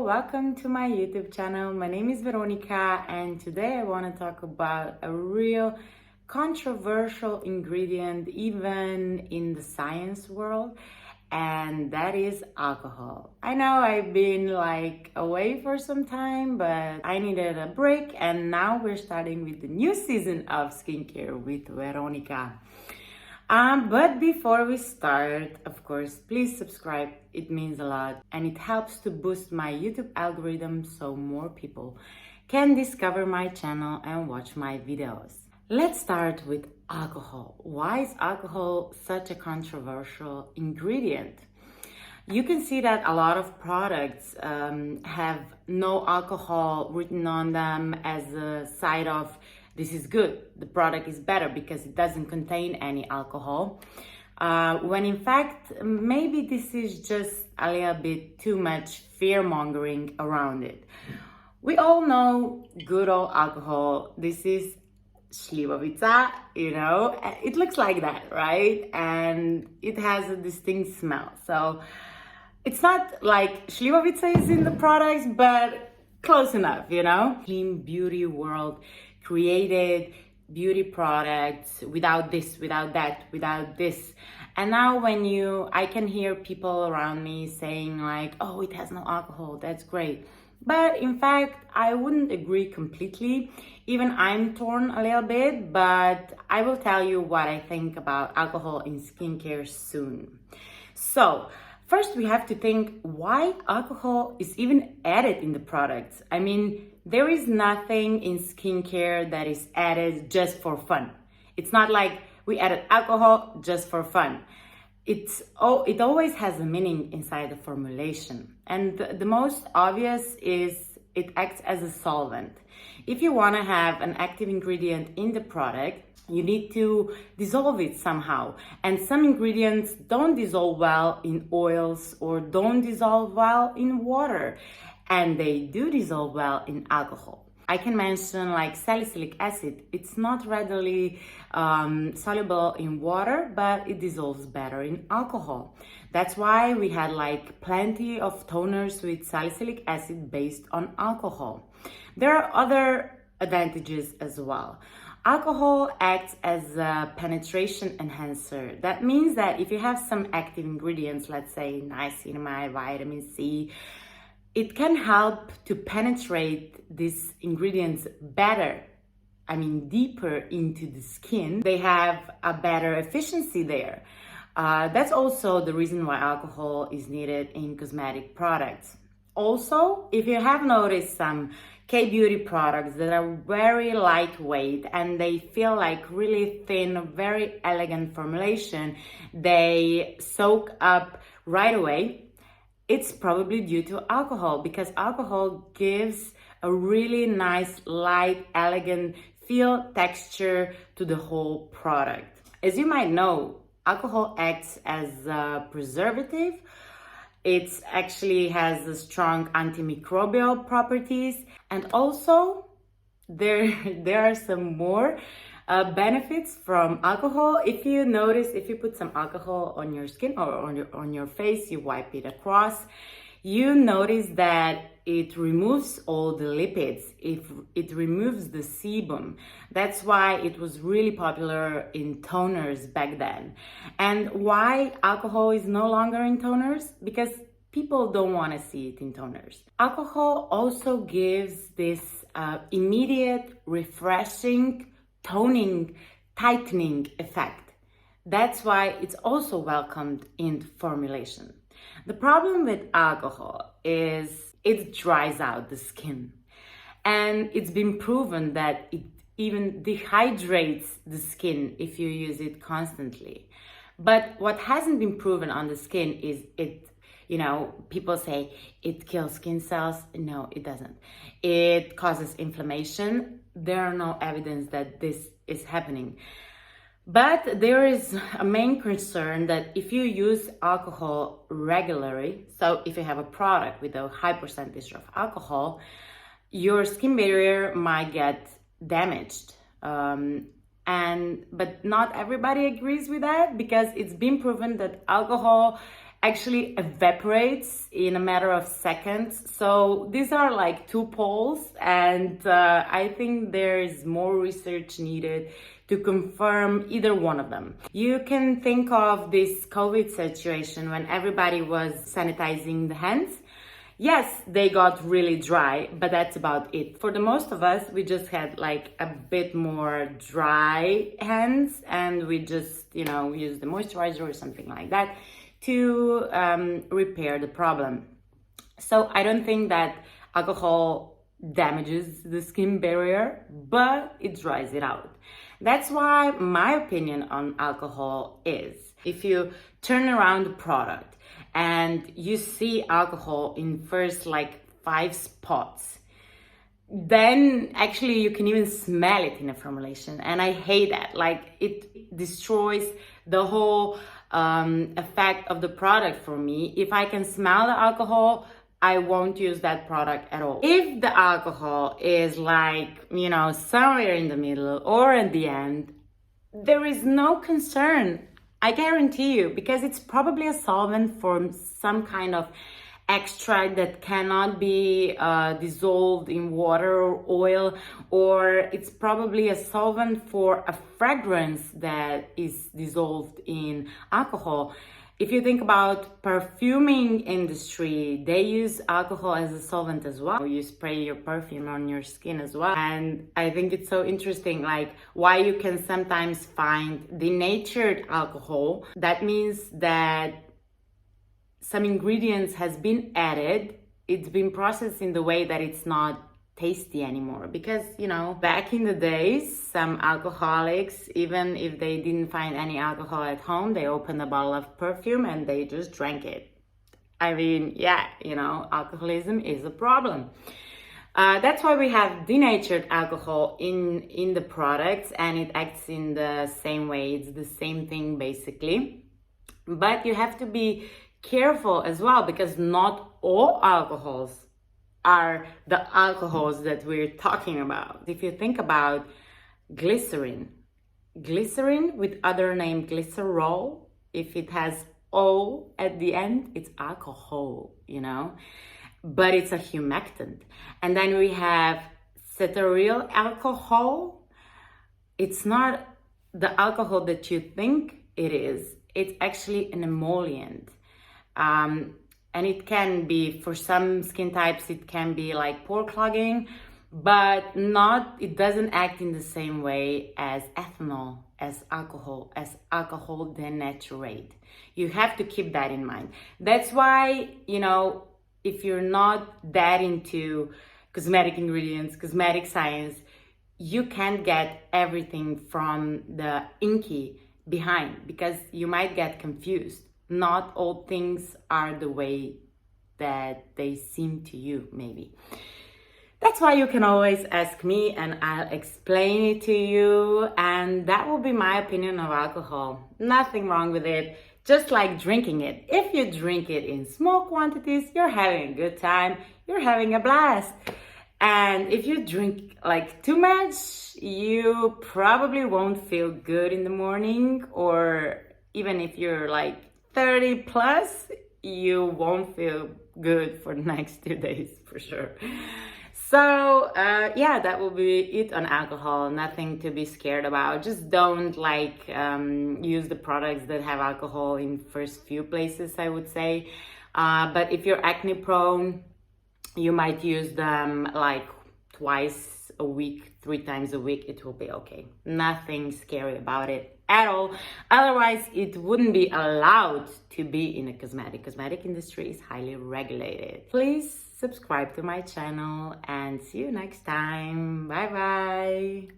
welcome to my YouTube channel. My name is Veronika and today I want to talk about a real controversial ingredient even in the science world, and that is alcohol. I know I've been away for some time, but I needed a break, and now we're starting with the new season of skincare with Veronika. But before we start, of course, please subscribe. It means a lot and it helps to boost my YouTube algorithm so more people can discover my channel and watch my videos. Let's start with alcohol. Why is alcohol such a controversial ingredient? You can see that a lot of products have no alcohol written on them as a side of this is good, the product is better because it doesn't contain any alcohol. When in fact, maybe this is just a little bit too much fear-mongering around it. We all know good old alcohol. This is slivovica, it looks like that, right? And it has a distinct smell. So it's not like slivovica is in the products, but close enough, Clean beauty world created beauty products without this, without that, without this. And now I can hear people around me saying oh, it has no alcohol, that's great. But in fact, I wouldn't agree completely. Even I'm torn a little bit, but I will tell you what I think about alcohol in skincare soon. So, first we have to think why alcohol is even added in the products. I mean, there is nothing in skincare that is added just for fun. It's not like we added alcohol just for fun. It always has a meaning inside the formulation. And the most obvious is it acts as a solvent. If you want to have an active ingredient in the product, you need to dissolve it somehow. And some ingredients don't dissolve well in oils or don't dissolve well in water. And they do dissolve well in alcohol. I can mention salicylic acid. It's not readily soluble in water, but it dissolves better in alcohol. That's why we had plenty of toners with salicylic acid based on alcohol. There are other advantages as well. Alcohol acts as a penetration enhancer. That means that if you have some active ingredients, let's say niacinamide, vitamin C, it can help to penetrate these ingredients better, deeper into the skin. They have a better efficiency there. That's also the reason why alcohol is needed in cosmetic products. Also, if you have noticed some K-beauty products that are very lightweight and they feel really thin, very elegant formulation, they soak up right away. It's probably due to alcohol, because alcohol gives a really nice, light, elegant feel, texture to the whole product. As you might know, alcohol acts as a preservative. It actually has a strong antimicrobial properties, and also there are some more benefits from alcohol. If you notice, if you put some alcohol on your skin or on your face, you wipe it across, you notice that it removes all the lipids. It removes the sebum. That's why it was really popular in toners back then. And why alcohol is no longer in toners? Because people don't want to see it in toners. Alcohol also gives this immediate, refreshing, toning, tightening effect. That's why it's also welcomed in formulation. The problem with alcohol is it dries out the skin. And it's been proven that it even dehydrates the skin if you use it constantly. But what hasn't been proven on the skin is people say it kills skin cells. No, it doesn't. It causes inflammation. There are no evidence that this is happening. But there is a main concern that if you use alcohol regularly, so if you have a product with a high percentage of alcohol, your skin barrier might get damaged. But not everybody agrees with that, because it's been proven that alcohol actually evaporates in a matter of seconds. So these are like two poles, and I think there is more research needed to confirm either one of them. You can think of this COVID situation when everybody was sanitizing the hands. Yes, they got really dry, but that's about it. For the most of us, we just had like a bit more dry hands, and we just, use the moisturizer or something like that to repair the problem. So I don't think that alcohol damages the skin barrier, but it dries it out. That's why my opinion on alcohol is, if you turn around the product and you see alcohol in first like 5 spots, then actually you can even smell it in a formulation, and I hate that. Like, it destroys the whole effect of the product for me. If I can smell the alcohol, I won't use that product at all. If the alcohol is like, somewhere in the middle or at the end, there is no concern, I guarantee you, because it's probably a solvent for some kind of extract that cannot be dissolved in water or oil, or it's probably a solvent for a fragrance that is dissolved in alcohol. If you think about perfuming industry, they use alcohol as a solvent as well. You spray your perfume on your skin as well. And I think it's so interesting, like, why you can sometimes find denatured alcohol. That means that some ingredients has been added. It's been processed in the way that it's not tasty anymore, because back in the days, some alcoholics, even if they didn't find any alcohol at home, they opened a bottle of perfume and they just drank it. I mean, yeah, alcoholism is a problem. That's why we have denatured alcohol in the products, and it acts in the same way. It's the same thing basically, but you have to be careful as well, because not all alcohols are the alcohols that we're talking about. If you think about glycerin with other name glycerol, if it has O at the end, it's alcohol, but it's a humectant. And then we have cetearyl alcohol. It's not the alcohol that you think it is. It's actually an emollient. And it can be, for some skin types, it can be like pore clogging, but it doesn't act in the same way as ethanol, as alcohol denaturated. You have to keep that in mind. That's why, if you're not that into cosmetic ingredients, cosmetic science, you can't get everything from the inky behind, because you might get confused. Not all things are the way that they seem to you, maybe. That's why you can always ask me and I'll explain it to you. And that will be my opinion of alcohol. Nothing wrong with it, just like drinking it. If you drink it in small quantities, you're having a good time, you're having a blast. And if you drink like too much, you probably won't feel good in the morning, or even if you're like 30 plus, you won't feel good for the next 2 days for sure. So yeah, that will be it on alcohol. Nothing to be scared about. Just don't use the products that have alcohol in first few places, I would say. But if you're acne prone, you might use them like twice a week, 3 times a week. It will be okay. Nothing scary about it at all. Otherwise, it wouldn't be allowed to be in a cosmetic industry is highly regulated. Please subscribe to my channel and see you next time. Bye bye.